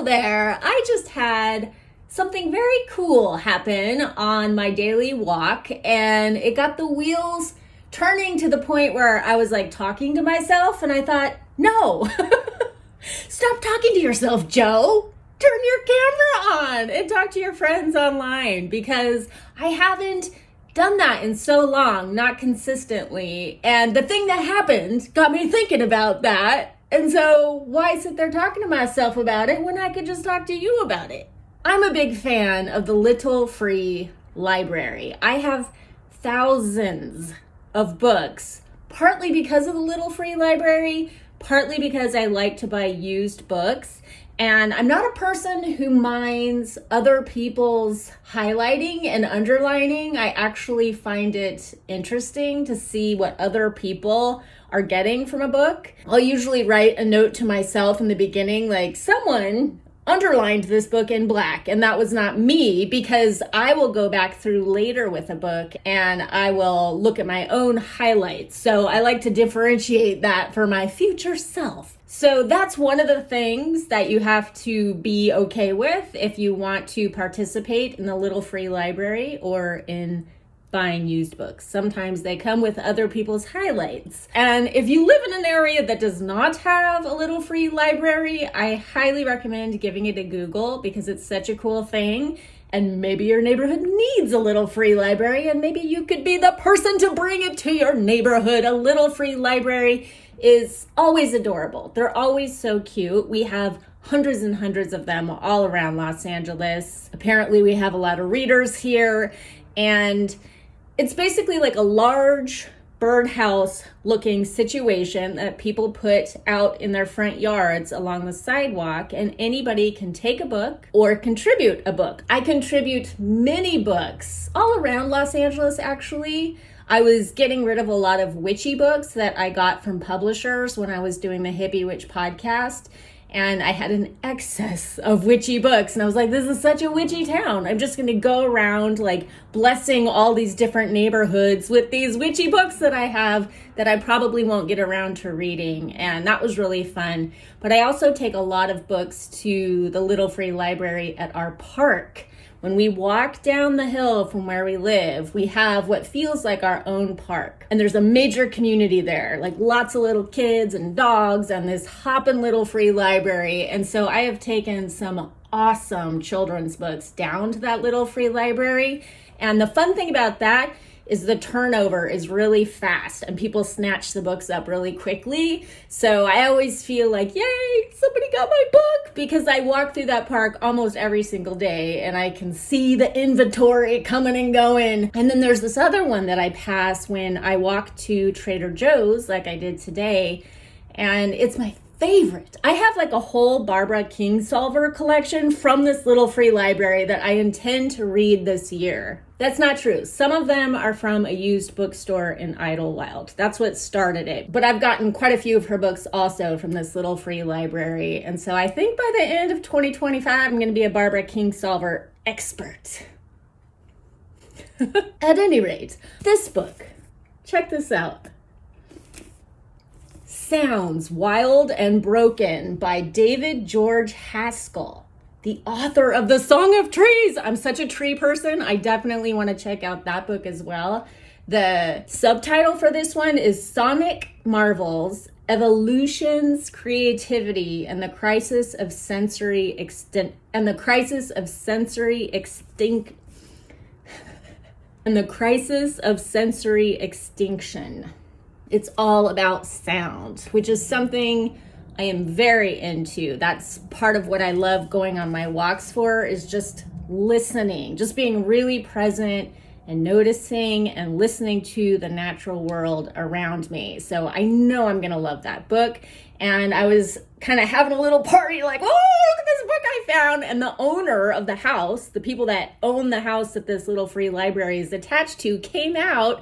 Hello there. I just had something very cool happen on my daily walk, and it got the wheels turning to the point where I was like talking to myself, and I thought, no, stop talking to yourself, Joe. Turn your camera on and talk to your friends online, because I haven't done that in so long, not consistently. And the thing that happened got me thinking about that. And so why sit there talking to myself about it when I could just talk to you about it? I'm a big fan of the Little Free Library. I have thousands of books, partly because of the Little Free Library, partly because I like to buy used books. And I'm not a person who minds other people's highlighting and underlining. I actually find it interesting to see what other people are getting from a book. I'll usually write a note to myself in the beginning, like, someone underlined this book in black, and that was not me, because I will go back through later with a book and I will look at my own highlights. So I like to differentiate that for my future self. So that's one of the things that you have to be okay with if you want to participate in the Little Free Library or in buying used books. Sometimes they come with other people's highlights. And if you live in an area that does not have a Little Free Library, I highly recommend giving it a Google, because it's such a cool thing. And maybe your neighborhood needs a Little Free Library, and maybe you could be the person to bring it to your neighborhood. A Little Free Library is always adorable. They're always so cute. We have hundreds and hundreds of them all around Los Angeles. Apparently we have a lot of readers here, and it's basically like a large birdhouse looking situation that people put out in their front yards along the sidewalk, and anybody can take a book or contribute a book. I contribute many books all around Los Angeles, actually. I was getting rid of a lot of witchy books that I got from publishers when I was doing the Hippie Witch podcast. And I had an excess of witchy books. And I was like, this is such a witchy town. I'm just going to go around like blessing all these different neighborhoods with these witchy books that I have that I probably won't get around to reading. And that was really fun. But I also take a lot of books to the Little Free Library at our park. When we walk down the hill from where we live, we have what feels like our own park. And there's a major community there, like lots of little kids and dogs and this hoppin' Little Free Library. And so I have taken some awesome children's books down to that Little Free Library. And the fun thing about that is the turnover is really fast and people snatch the books up really quickly. So I always feel like, yay, somebody got my book, because I walk through that park almost every single day and I can see the inventory coming and going. And then there's this other one that I pass when I walk to Trader Joe's, like I did today, and it's my favorite. I have like a whole Barbara Kingsolver collection from this Little Free Library that I intend to read this year. That's not true. Some of them are from a used bookstore in Idlewild. That's what started it. But I've gotten quite a few of her books also from this Little Free Library. And so I think by the end of 2025, I'm going to be a Barbara Kingsolver expert. At any rate, this book, check this out. Sounds Wild and Broken by David George Haskell, the author of The Song of Trees. I'm such a tree person. I definitely want to check out that book as well. The subtitle for this one is Sonic Marvels, Evolution's Creativity and the Crisis of Sensory Extinction. It's all about sound, which is something I am very into. That's part of what I love going on my walks for, is just listening, just being really present and noticing and listening to the natural world around me. So I know I'm going to love that book. And I was kind of having a little party like, oh, look at this book I found. And the owner of the house, the people that own the house that this Little Free Library is attached to, came out.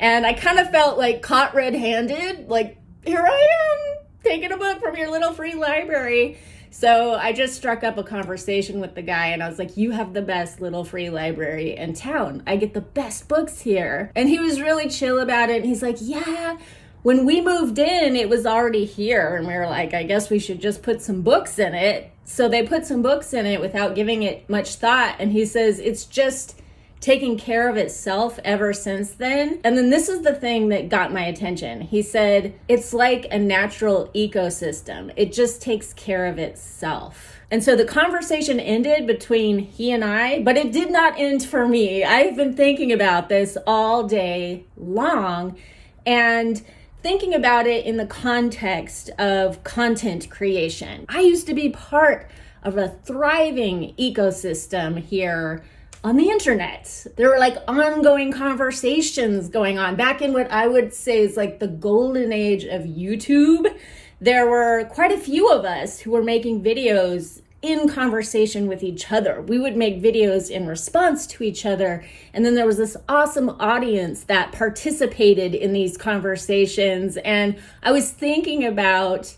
And I kind of felt like caught red-handed, like, here I am taking a book from your Little Free Library. So I just struck up a conversation with the guy and I was like, you have the best Little Free Library in town. I get the best books here. And he was really chill about it. And he's like, yeah, when we moved in, it was already here. And we were like, I guess we should just put some books in it. So they put some books in it without giving it much thought. And he says it's just taken care of itself ever since then. And then this is the thing that got my attention. He said, it's like a natural ecosystem. It just takes care of itself. And so the conversation ended between he and I, but it did not end for me. I've been thinking about this all day long and thinking about it in the context of content creation. I used to be part of a thriving ecosystem here on the internet. There were like ongoing conversations going on back in what I would say is like the golden age of YouTube. There were quite a few of us who were making videos in conversation with each other. We would make videos in response to each other. And then there was this awesome audience that participated in these conversations. And I was thinking about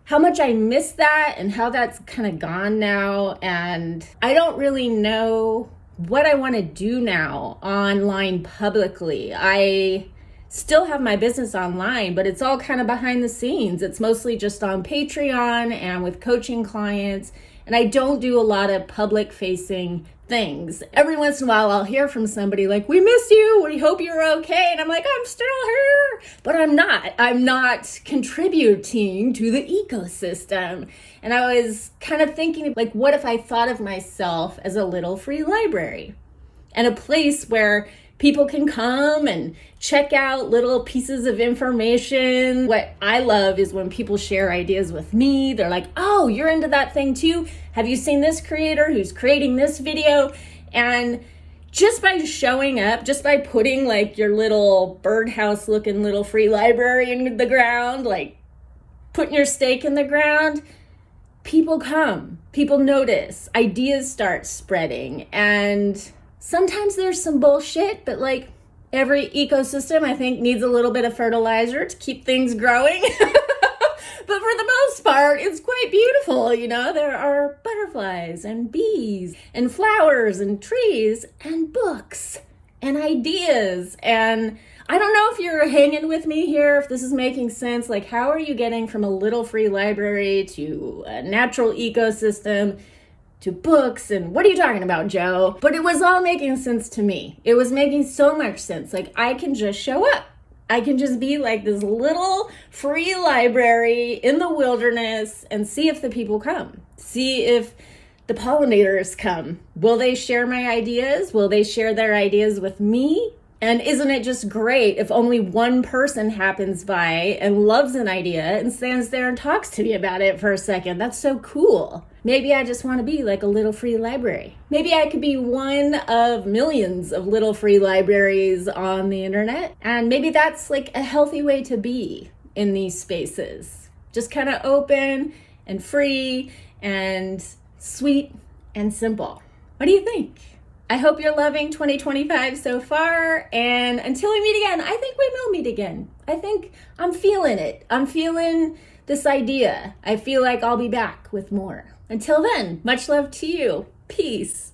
how much I miss that and how that's kind of gone now. And I don't really know what I want to do now online publicly. I still have my business online, but it's all kind of behind the scenes. It's mostly just on Patreon and with coaching clients. And I don't do a lot of public facing things. Every once in a while, I'll hear from somebody like, we miss you. We hope you're okay. And I'm like, I'm still here, but I'm not contributing to the ecosystem. And I was kind of thinking like, what if I thought of myself as a little free library and a place where people can come and check out little pieces of information. What I love is when people share ideas with me. They're like, oh, you're into that thing too? Have you seen this creator who's creating this video? And just by showing up, just by putting like your little birdhouse looking little free library in the ground, like putting your stake in the ground, people come, people notice, ideas start spreading. And sometimes there's some bullshit, but like every ecosystem, I think, needs a little bit of fertilizer to keep things growing. But for the most part, it's quite beautiful. You know, there are butterflies and bees and flowers and trees and books and ideas. And I don't know if you're hanging with me here, if this is making sense. Like, how are you getting from a little free library to a natural ecosystem to books? And what are you talking about, Joe? But it was all making sense to me. It was making so much sense. Like, I can just show up. I can just be like this little free library in the wilderness and see if the people come. See if the pollinators come. Will they share my ideas? Will they share their ideas with me? And isn't it just great if only one person happens by and loves an idea and stands there and talks to me about it for a second? That's so cool. Maybe I just want to be like a little free library. Maybe I could be one of millions of little free libraries on the internet. And maybe that's like a healthy way to be in these spaces. Just kind of open and free and sweet and simple. What do you think? I hope you're loving 2025 so far, and until we meet again, I think we will meet again. I think I'm feeling it. I'm feeling this idea. I feel like I'll be back with more. Until then, much love to you. Peace.